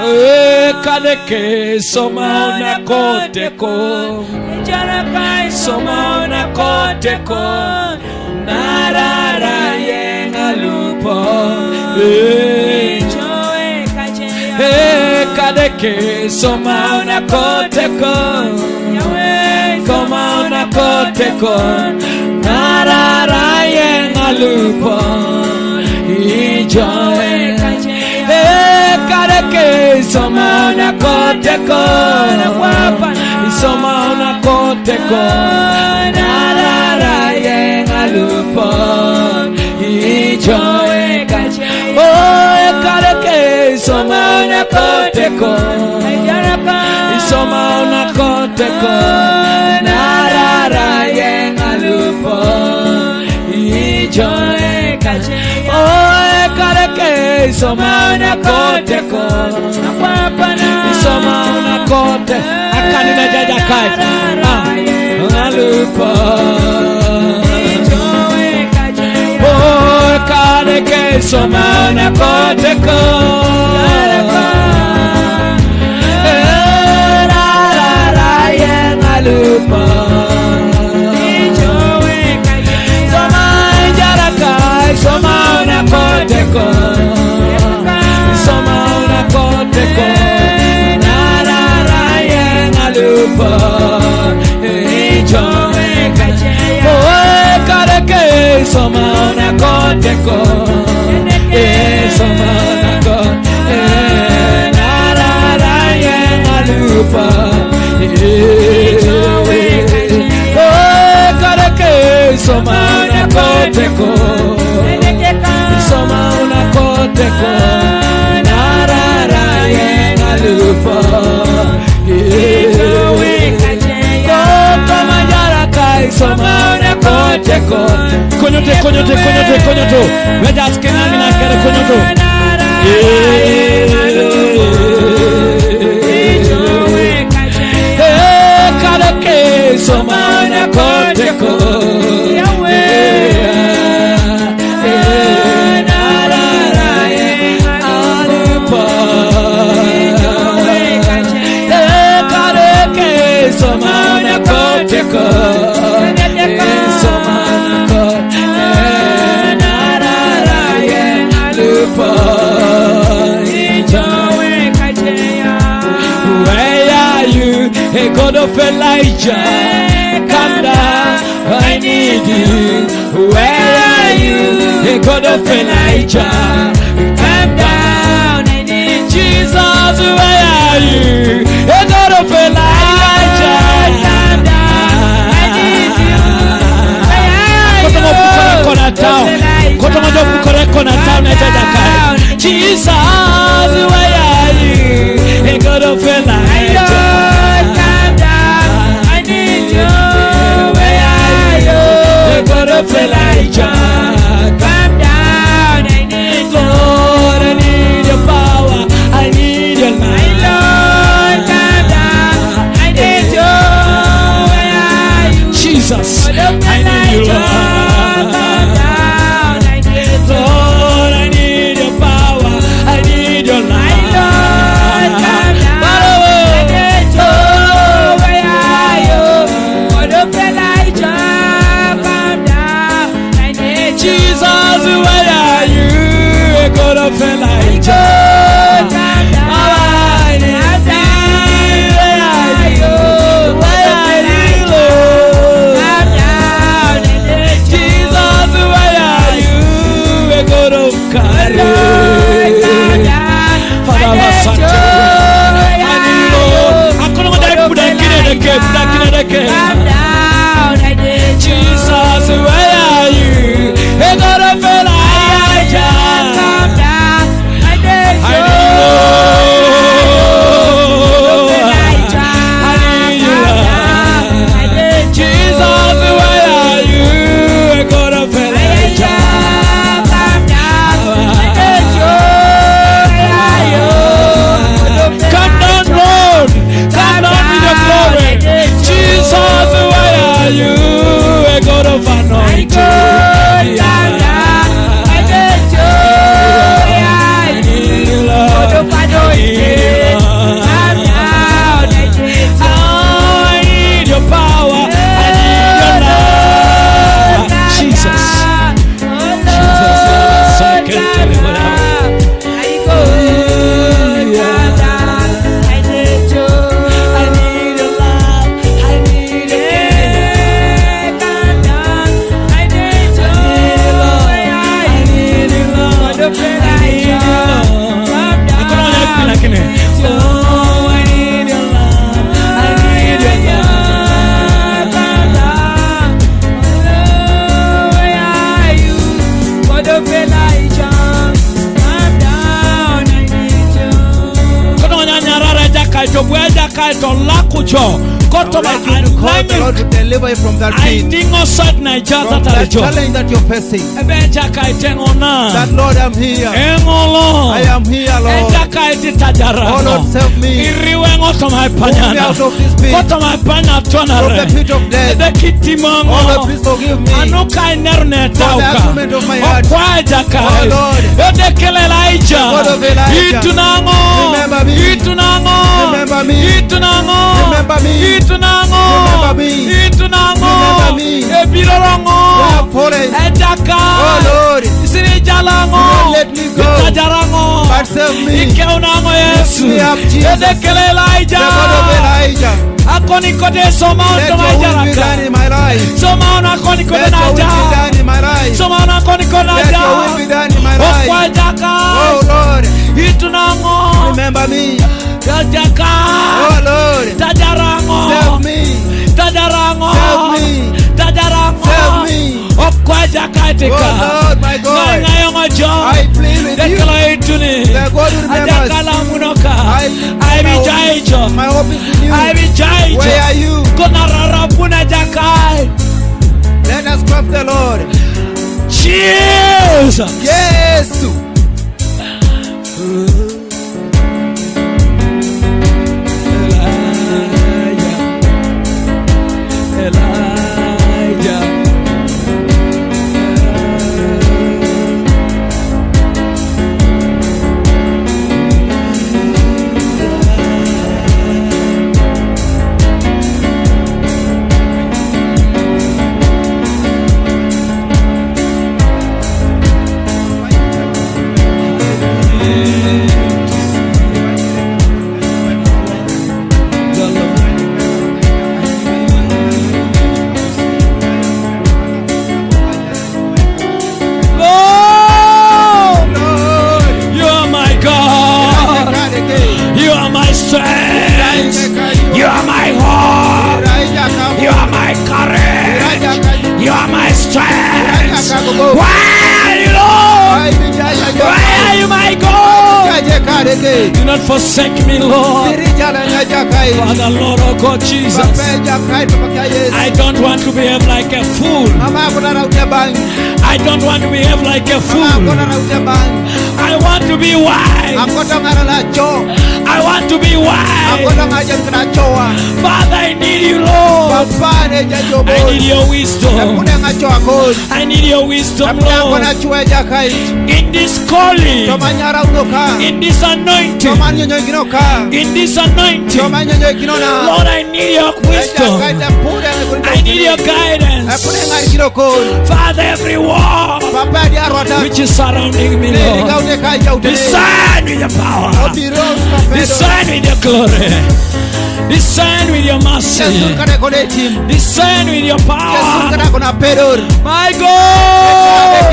Kadeke soma una koteko. Soma una koteko. Narara yenga lupo. Kadeke soma una koteko. Soma una koteko. Narara yenga lupo. Ijoe kadeke soma una koteko. Soma una koteko. Narara yenga lupo. Ijoe kadeke soma una koteko. Soma una koteko. Narara yenga lupo. Ijoe kadeke soma una koteko. Soma una kote akani na jaja kai alupo. Kadeke soma una koteko. Alupo. Soma jarakai soma una koteko. Soma una koteko. Narara yenga lupo. Ijoe kadeke soma una koteko. Soma una koteko. Narara yenga lupo. Kadeke soma una koteko. Soma una koteko. Narara yenga lupo. Kama jara kai soma una koteko. Konyote. Weja skenani na kere konyoto. Kadeke soma una koteko. Hey, God of Elijah, come down, I need you. Where are you? Hey, God of Elijah, come down, I need Jesus. Where are you? Hey, God of Elijah, come down, I need you. Jesus, where are you? Hey, God of Elijah. God of Elijah, come down, I need you. I would like you to call the Lord to deliver you from that pain, from that challenge that you're facing. That Lord, I'm here. I am here, Lord. Oh Lord, save me. Move me out of this pit, from the pit of death. Oh Lord, please forgive me for the argument of my heart. Oh Lord, God of Elijah, remember me. Remember me. Remember me. Remember me. Remember me. Oh Lord, don't let me go, but save me. Lift me up, Jesus, the God of Elijah. Let your will be done in my life. Let your will be done in my life. Let your will be done in my life. Oh Lord, remember me. Oh Lord, save me. Save me. Save me. Oh Lord, my God, I plead with you. The God who remembers. My hope is in you. Where are you? Let us clap the Lord. Jesus. Yes. You are my hope. You are my courage. You are my strength. Why are you, Lord? Why are you my God? Do not forsake me, Lord. Father, Lord, oh God, Jesus, I don't want to behave like a fool. I don't want to behave like a fool. I want to be wise. I want to be wise. Father, I need you, Lord. I need your wisdom. I need your wisdom, Lord. In this calling, in this anointing, in this anointing, Lord, I need your wisdom. I need your guidance. Father, every wall which is surrounding me, Lord, design with your power, design with your glory, design with your mercy, design with your power, my God.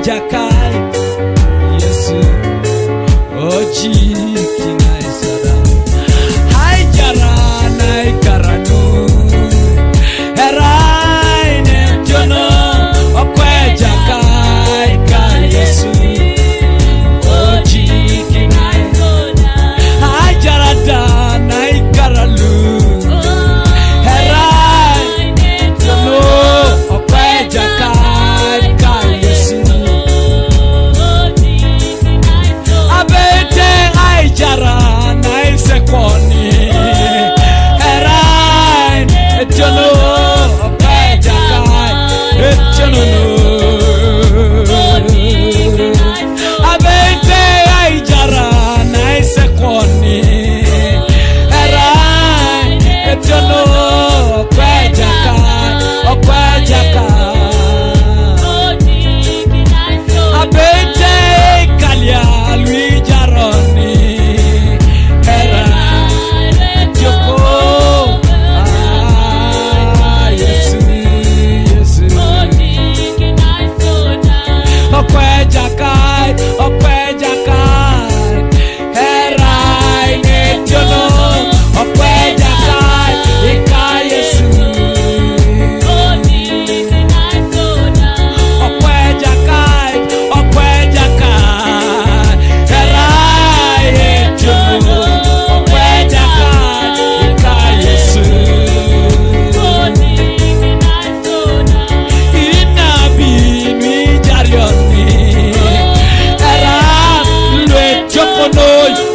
Jakai Yesu Oji kinaisada Hai jara nai karanu Herai ne jono Okwe jakai ka Yesu Oji kinaisada Hai jara da nai karalu Herai ne jono Okwe jakai ka Yesu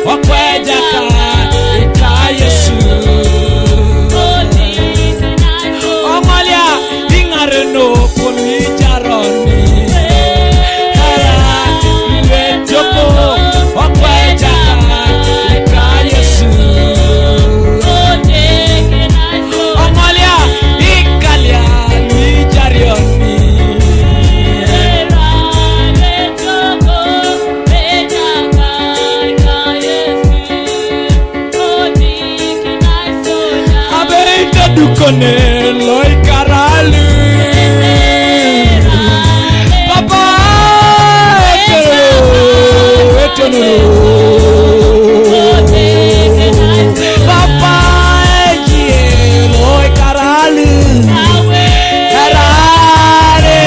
okweja ka Yesu Omalia ingareno poli jaroni Hara iwe joko okweja ka Yesu Omalia ikalia lui jarioni Dukone loy karalu Papa etonu Papa loy karalu Karare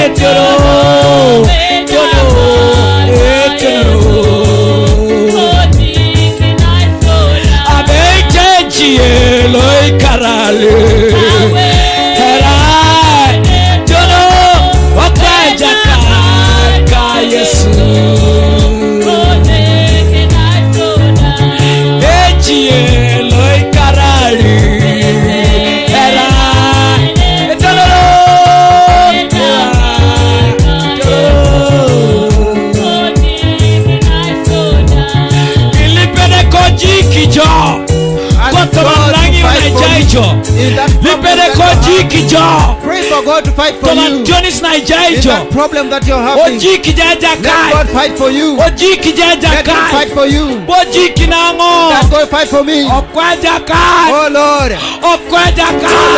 loy karalu Pray for God to fight for you. In that problem that you're having, let God fight for you. Let God fight for you. Let God fight for me. Oh Lord. Oh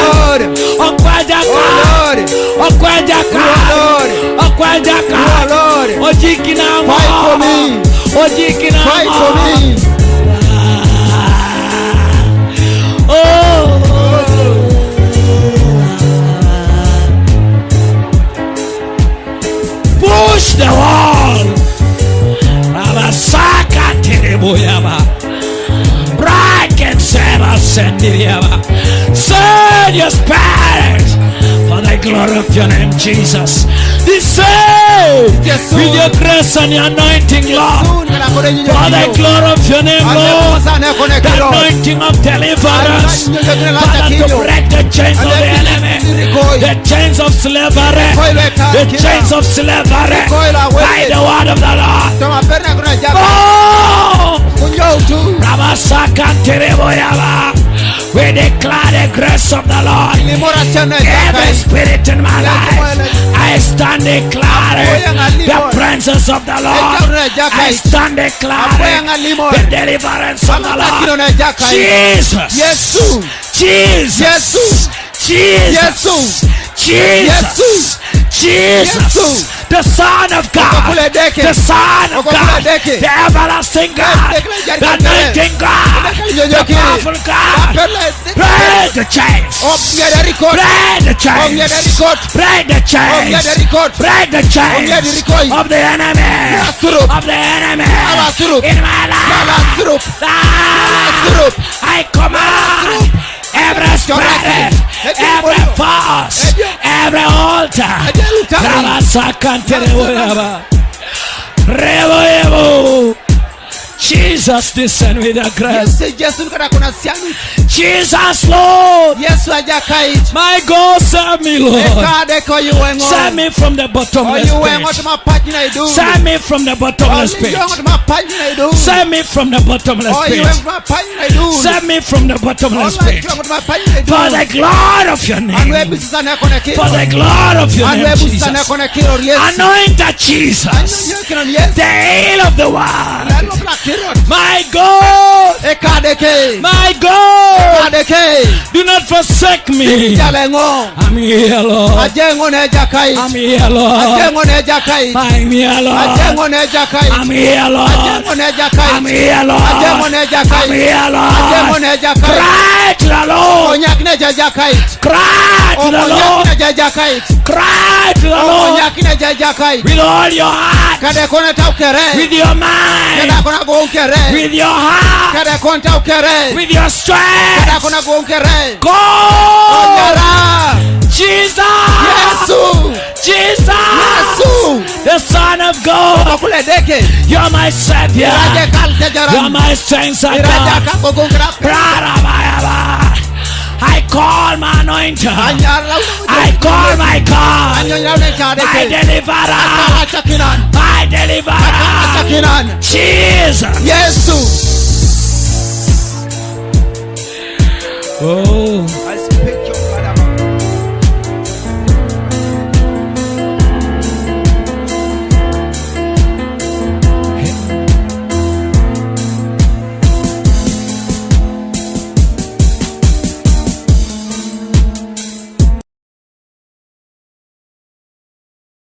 Lord. Oh Lord. Fight for me. Fight for me. Push the wall. Rabasaka tereboyaba. Break and sever sendiriaba. Send your spirit for the glory of your name, Jesus. Be saved with your grace and your anointing, Lord. For the glory of your name, Lord. The anointing of deliverance. Father, to break the chains of the enemy. The chains of slavery. The chains of slavery. By the word of the Lord. Oh! Rabasaka tereboyaba. We declare the grace of the Lord. Every spirit in my life, I stand declaring the presence of the Lord. I stand declaring the deliverance of the Lord. Jesus, Jesus, Jesus, Jesus, Jesus, the Son of God, the Son of God, the everlasting God, the anointing God, the powerful God. Break the chains, break the chains, break the chains, break the chains of the enemy, in my life. I command every spirit, every force, every altar. Jesus, descend with the grace. Jesus, Lord. My God, save me, Lord. Save me from the bottomless pit. Save me from the bottomless pit. Save me from the bottomless pit. Save me from the bottomless pit. For the glory of your name. For the glory of your name, Jesus. Anoint Jesus, the heel of the world. My God, my God, do not forsake me. I'm here, Lord. I'm here, Lord. I'm here, Lord. I'm here, Lord. I'm here, Lord. I'm here, Lord. Cry to the Lord. Cry to the Lord. Cry to the Lord. With all your heart. With your mind. With your heart. With your strength. God. Jesus. Jesus, the Son of God. You're my Savior. You're my strength, God. I call my anointer. I call my God. My deliverer. My deliverer. Jesus. Yesu. Oh.